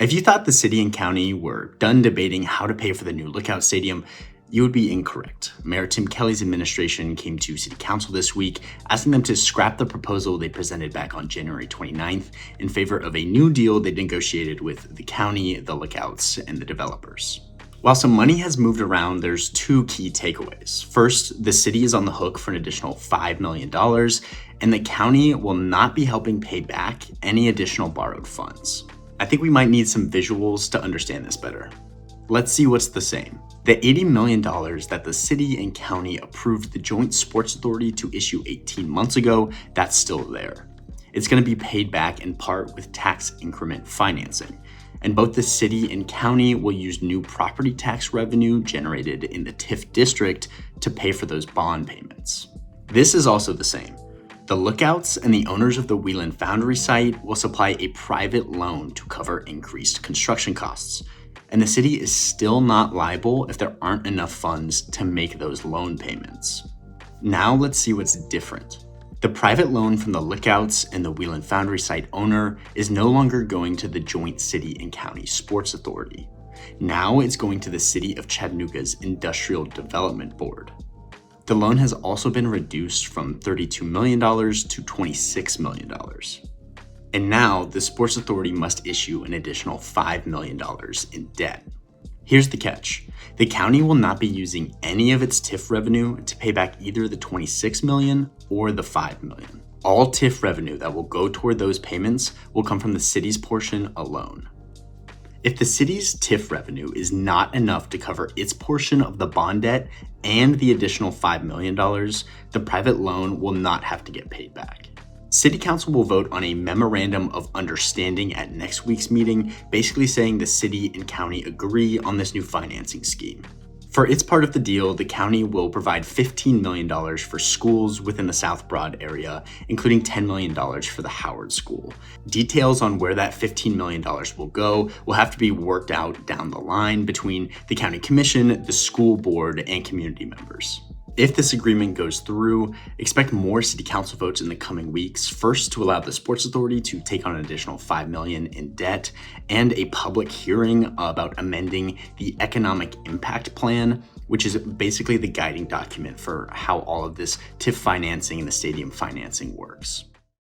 If you thought the city and county were done debating how to pay for the new Lookout Stadium, you would be incorrect. Mayor Tim Kelly's administration came to City Council this week, asking them to scrap the proposal they presented back on January 29th in favor of a new deal they negotiated with the county, the Lookouts, and the developers. While some money has moved around, there's two key takeaways. First, the city is on the hook for an additional $5 million, and the county will not be helping pay back any additional borrowed funds. I think we might need some visuals to understand this better. Let's see what's the same. The $80 million that the city and county approved the Joint Sports Authority to issue 18 months ago, that's still there. It's going to be paid back in part with tax increment financing. And both the city and county will use new property tax revenue generated in the TIF district to pay for those bond payments. This is also the same. The Lookouts and the owners of the Wheeland Foundry site will supply a private loan to cover increased construction costs. And the city is still not liable if there aren't enough funds to make those loan payments. Now let's see what's different. The private loan from the Lookouts and the Wheeland Foundry site owner is no longer going to the Joint City and County Sports Authority. Now it's going to the City of Chattanooga's Industrial Development Board. The loan has also been reduced from $32 million to $26 million. And now the Sports Authority must issue an additional $5 million in debt. Here's the catch. The county will not be using any of its TIF revenue to pay back either the $26 million or the $5 million. All TIF revenue that will go toward those payments will come from the city's portion alone. If the city's TIF revenue is not enough to cover its portion of the bond debt and the additional $5 million, the private loan will not have to get paid back. City Council will vote on a memorandum of understanding at next week's meeting, basically saying the city and county agree on this new financing scheme. For its part of the deal, the county will provide $15 million for schools within the South Broad area, including $10 million for the Howard School. Details on where that $15 million will go will have to be worked out down the line between the county commission, the school board, and community members. If this agreement goes through, expect more city council votes in the coming weeks. First, to allow the Sports Authority to take on an additional $5 million in debt, and a public hearing about amending the economic impact plan, which is basically the guiding document for how all of this TIF financing and the stadium financing works.